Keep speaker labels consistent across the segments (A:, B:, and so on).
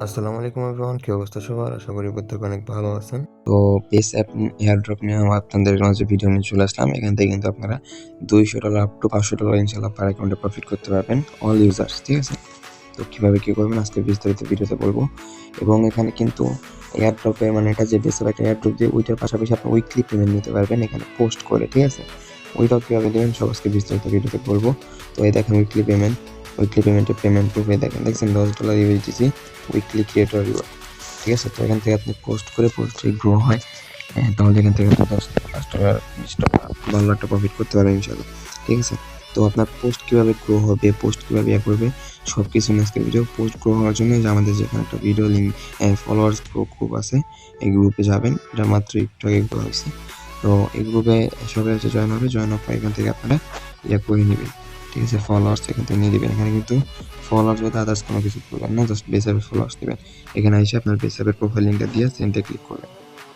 A: আসসালামু আলাইকুম এভরিওয়ান, কি অবস্থা সবার? আশা করি প্রত্যেকে অনেক ভালো আছেন। তো বেস অ্যাপ এয়ারড্রপ নিয়ে আমি আপনাদের মাঝে ভিডিও নিয়ে চলে আসলাম। এখান থেকে কিন্তু আপনারা $200 আপ টু $500 ইনশাআল্লাহ পার অ্যাকাউন্টে প্রফিট করতে পারবেন, অল ইউজার্স, ঠিক আছে? তো কিভাবে কি করবেন আজকে বিস্তারিত ভিডিওতে বলবো। এবং এখানে কিন্তু এয়ারড্রপের মানে এটা যে বেস অ্যাপ একটা এয়ারড্রপ দিয়ে ওইটার পাশাপাশি আপনি উইকলি পেমেন্ট নিতে পারবেন এখানে পোস্ট করে, ঠিক আছে? ওইটাও কিভাবে দেবেন সব আজকে বিস্তারিত ভিডিওতে বলবো। তো এই দেখেন উইকলি পেমেন্টের পেমেন্ট প্রুফে দেখছেন $10 ইউএসডিসি উইকলি ক্রিয়েটর রিওয়ার্ড, ঠিক আছে? তো এখান থেকে আপনি পোস্ট করে পোস্ট যদি গ্রো হয়, তাহলে এখান থেকে আপনি $10, $20 ভালো একটা প্রফিট করতে পারবেন ইনশাআল্লাহ, ঠিক আছে? তো আপনার পোস্ট কিভাবে গ্রো হবে, পোস্ট কিভাবে করবে সব কিছু আজকের ভিডিও। পোস্ট গ্রো হওয়ার জন্য যে আমাদের যেখানে একটা ভিডিও লিঙ্ক ফলোয়ার্স গ্রুপ আছে, এই গ্রুপে যাবেন। এটা মাত্র একটু আগে করা হয়েছে। তো এই গ্রুপে সবাই হচ্ছে জয়েন হবে। জয়েন হওয়ার পর এখান থেকে আপনারা করে নেবেন, ঠিক আছে? ফলোয়ার্স এখান থেকে নিয়ে দেবেন। এখানে কিন্তু ফলোয়ার্স বলতে আদার্স কোনো কিছু করবেন না, জাস্ট বেস অ্যাপের ফলোয়ার্স দেবেন। এখানে এসে আপনার বেস অ্যাপের প্রোফাইল লিঙ্কটা দিয়ে সেন্ডে ক্লিক করবেন,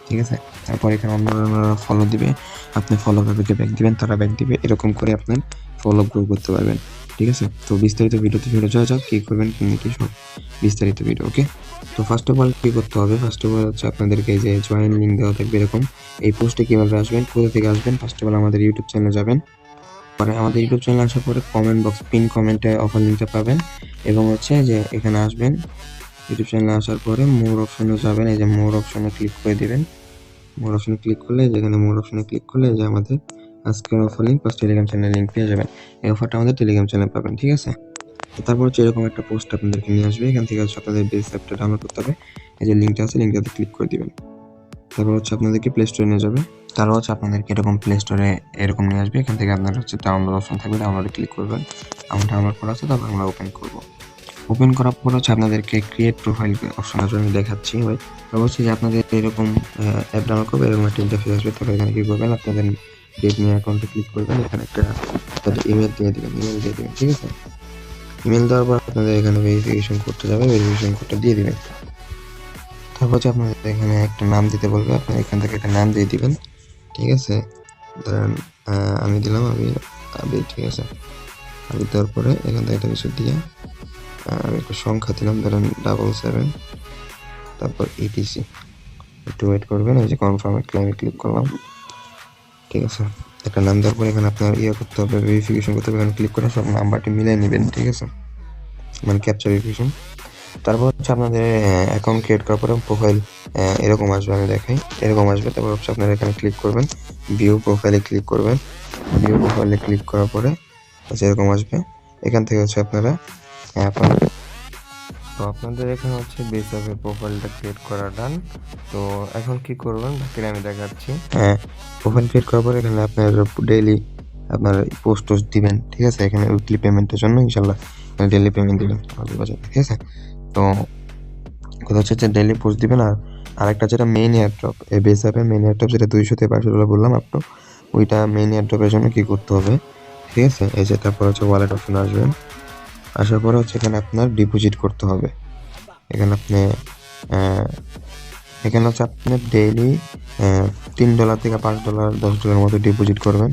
A: ঠিক আছে? তারপর এখানে অন্যরা ফলো দিবে, আপনি ফলো তাদেরকে ব্যাক দিবেন, তারা ব্যাক দিবে। এরকম করে আপনার ফলো গ্রো করতে পারবেন, ঠিক আছে? তো বিস্তারিত ভিডিওতে চলে যাওয়া যাক, কী করবেন কি সব বিস্তারিত ভিডিও, ওকে? তো ফার্স্ট অফ অল কী করতে হবে, ফার্স্ট অফ অল হচ্ছে আপনাদেরকে এই যে জয়েন লিঙ্ক দেওয়া থাকবে এরকম। এই পোস্টে কীভাবে আসবেন, কোথা থেকে আসবেন? ফার্স্ট অফ অল আমাদের ইউটিউব চ্যানেলে যাবেন। পরে আমাদের ইউটিউব চ্যানেলে আসার পরে কমেন্ট বক্স পিন কমেন্টে অফার লিঙ্কটা পাবেন এবং হচ্ছে যে এখানে আসবেন। ইউটিউব চ্যানেলে আসার পরে মোর অপশনে যাবেন, এই যে মোর অপশনে ক্লিক করে দিবেন। মোর অপশনে ক্লিক করলে যেখানে মোর অপশনে ক্লিক করলে যে আমাদের আজকের offer link plus Telegram channel link পেয়ে যাবেন। এই অফারটা আমাদের টেলিগ্রাম চ্যানেলে পাবেন, ঠিক আছে? তারপর হচ্ছে এরকম একটা পোস্ট আপনাদেরকে নিয়ে আসবে। এখান থেকে হচ্ছে আপনাদের বেস অ্যাপটা ডাউনলোড করতে হবে। এই যে লিঙ্কটা আছে, লিঙ্কটাতে ক্লিক করে দিবেন। তারপর হচ্ছে আপনাদেরকে প্লে স্টোরে নিয়ে যাবে। তারপর হচ্ছে আপনাদেরকে এরকম প্লে স্টোরে এরকম নিয়ে আসবে। এখান থেকে আপনার হচ্ছে ডাউনলোড অপশন থাকবে, ডাউনলোডে ক্লিক করবেন। আমার ডাউনলোড করা আছে, তারপর আমরা ওপেন করব। ওপেন করার পর হচ্ছে আপনাদেরকে ক্রিয়েট প্রোফাইল অপশন আসবে, আমি দেখাচ্ছি ভাই। অবশ্যই যে আপনাদের এরকম অ্যাপ ডাউনলোড করবে, এরকম একটা ইন্টারফেস আসবে। তারপর এখানে কি করবেন, আপনাদের ডেট নিয়ে অ্যাকাউন্টে ক্লিক করবেন। এখানে একটা আপনাদের ইমেল দিয়ে দিবেন, ঠিক আছে? ইমেল দেওয়ার পর আপনাদের এখানে ভেরিফিকেশন করতে যাবে, ভেরিফিকেশন কোডটা দিয়ে দিবেন। তারপর হচ্ছে আপনাদের এখানে একটা নাম দিতে বলবে, আপনারা এখান থেকে একটা নাম দিয়ে দিবেন, ঠিক আছে? ধরেন আমি দিলাম আবির, ঠিক আছে? আবির দেওয়ার পরে এখান থেকে একটা কিছু দিয়ে আমি একটা সংখ্যা দিলাম, ধরেন 77, তারপর ইটিসি। একটু ওয়েট করবেন, এই যে কনফার্মে ক্লাইমে ক্লিক করলাম, ঠিক আছে? একটা নাম দেওয়ার পরে এখানে আপনার করতে হবে, ভেরিফিকেশন করতে হবে। এখানে ক্লিক করে সব নাম্বারটি মিলিয়ে নেবেন, ঠিক আছে? মানে ক্যাপচার ভেরিফিকেশন। তারপর হচ্ছে আপনাদের অ্যাকাউন্ট ক্রিয়েট করার পরে প্রোফাইল এরকম আসবে, আমি দেখাই। এরকম আসবে। তারপর হচ্ছে আপনারা এখানে ক্লিক করবেন, ভিউ প্রোফাইলে ক্লিক করবেন। ভিউ প্রোফাইলে ক্লিক করার পরে হচ্ছে এরকম আসবে। এখান থেকে হচ্ছে আপনারা তো আপনাদের এখানে হচ্ছে বেস অ্যাপের প্রোফাইলটা ক্রিয়েট করা ডান। তো এখন কি করবেন বাকিটা আমি দেখাচ্ছি। প্রোফাইল ক্রিয়েট করার পরে এখানে আপনার ডেইলি আপনার পোস্ট টোস্ট দিবেন, ঠিক আছে? এখানে উইকলি পেমেন্টের জন্য ইনশাল্লাহ ডেইলি পেমেন্ট দিবেন, ঠিক আছে? তো কথা হচ্ছে যে ডেইলি পোস্ট দিবেন। আর আরেকটা যেটা মেইন এয়ারড্রপ, এই বেস অ্যাপের মেইন এয়ারড্রপ যেটা 200 থেকে $500 বললাম আপনি, ওইটা মেইন এয়ারড্রপের জন্য কি করতে হবে, ঠিক আছে? এই যে তারপর হচ্ছে ওয়ালেট অপশনে আসবেন। আসার পরে হচ্ছে এখানে আপনার ডিপোজিট করতে হবে। এখানে আপনি এখানে হচ্ছে আপনি ডেইলি $3 থেকে $5 $10 মতো ডিপোজিট করবেন।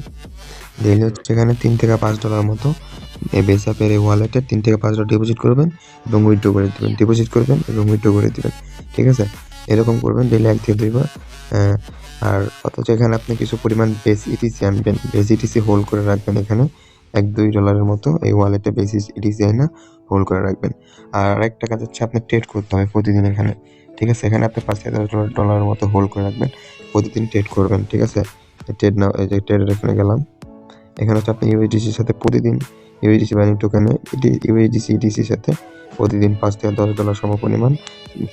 A: ডেইলি হচ্ছে এখানে $3 থেকে $5 মতো এই বেস অ্যাপের এই ওয়ালেটে $3 থেকে $5 ডিপোজিট করবেন এবং উইথড্র করে দিবেন, ডিপোজিট করবেন এবং উইথড্র করে দিবেন, ঠিক আছে? এরকম করবেন ডেইলি 1 থেকে 2 বার। আর অথচ এখানে আপনি কিছু পরিমাণ বেস ইটিসি আনবেন, বেস ইটিসি হোল্ড করে রাখবেন। এখানে $1-2 মতো এই ওয়ালেটে বেস ইটিসি আইনা হোল্ড করে রাখবেন। আর আরেকটা কাজ হচ্ছে আপনার ট্রেড করতে হবে প্রতিদিন এখানে, ঠিক আছে? এখানে আপনি $5,000 মতো হোল্ড করে রাখবেন, প্রতিদিন ট্রেড করবেন, ঠিক আছে? ট্রেড নাও, এই যে ট্রেডের এখানে গেলাম। এখানে হচ্ছে আপনি ইউএসডিসির সাথে প্রতিদিন ইউএসডিসি বাইনিং টোকেনে ইউএসডিসি ইটিসির সাথে প্রতিদিন $5 থেকে $10 সমপরিমাণ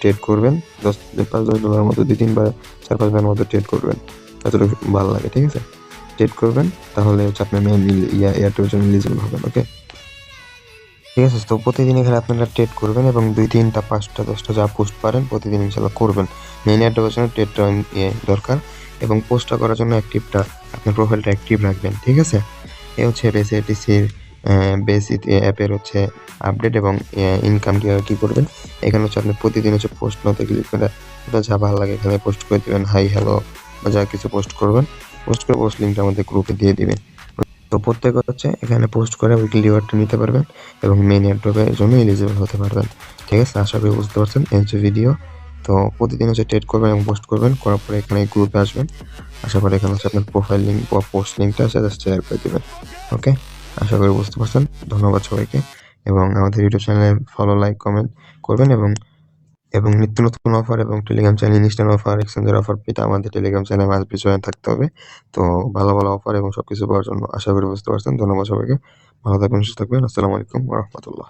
A: ট্রেড করবেন। $5-10 মতো 2-3 বা 4-5 বার মতো ট্রেড করবেন, যতটুকু ভালো লাগে, ঠিক আছে? ট্রেড করবেন, তাহলে হচ্ছে আপনি মেইন এয়ারটেলের জন্য এলিজিবল হবেন, ওকে? ঠিক আছে? তো প্রতিদিন এখানে আপনারা ট্রেড করবেন এবং 2-3টা 5টা 10টা যা পোস্ট পারেন প্রতিদিন ইনশাল্লাহ করবেন। মেইন এয়ারটেলের জন্য ট্রেডটা দরকার এবং পোস্টটা করার জন্য আপনার প্রোফাইলটা অ্যাক্টিভ রাখবেন, ঠিক আছে? এ হচ্ছে বেসিটিসির বেসিক অ্যাপের হচ্ছে আপডেট এবং ইনকাম কীভাবে কী করবেন। এখানে হচ্ছে আপনি প্রতিদিন হচ্ছে পোস্ট নতে ক্লিক করে আপনার যা ভালো লাগে এখানে পোস্ট করে দেবেন, হাই হ্যালো বা যা কিছু পোস্ট করবেন। পোস্ট করে পোস্ট লিঙ্কটা আমাদের গ্রুপে দিয়ে দিবেন। তো প্রত্যেকে হচ্ছে এখানে পোস্ট করে উইকলি রিওয়ার্ডটা নিতে পারবেন এবং মেইন এয়ারড্রপের জন্য এলিজিবল হতে পারবেন। ঠিক আছে? আশা করি বুঝতে পারছেন। এই হচ্ছে ভিডিও। তো প্রতিদিন হচ্ছে ট্রেড করবেন এবং পোস্ট করবেন। করার পরে এখানে গ্রুপে আসবেন। আশা করি এখানে হচ্ছে আপনার প্রোফাইল লিঙ্ক বা পোস্ট লিঙ্কটা আছে জাস্ট শেয়ার করে দিবেন। ওকে? আশা করি বুঝতে পারছেন। ধন্যবাদ সবাইকে এবং আমাদের ইউটিউব চ্যানেলে ফলো, লাইক, কমেন্ট করবেন এবং নিত্য নতুন অফার এবং টেলিগ্রাম চ্যানেল ইনস্ট্যান্ট অফার, এক্সচেঞ্জের অফার পেতে আমাদের টেলিগ্রাম চ্যানেলে মাস্ট বি জয়েন থাকতে হবে। তো ভালো, ভালো অফার এবং সবকিছু পাওয়ার জন্য আশা করি বুঝতে পারছেন। ধন্যবাদ সবাইকে। ভালো থাকবেন, সুস্থ থাকবেন। আসসালামু আলাইকুম ওয়া রাহমাতুল্লাহ।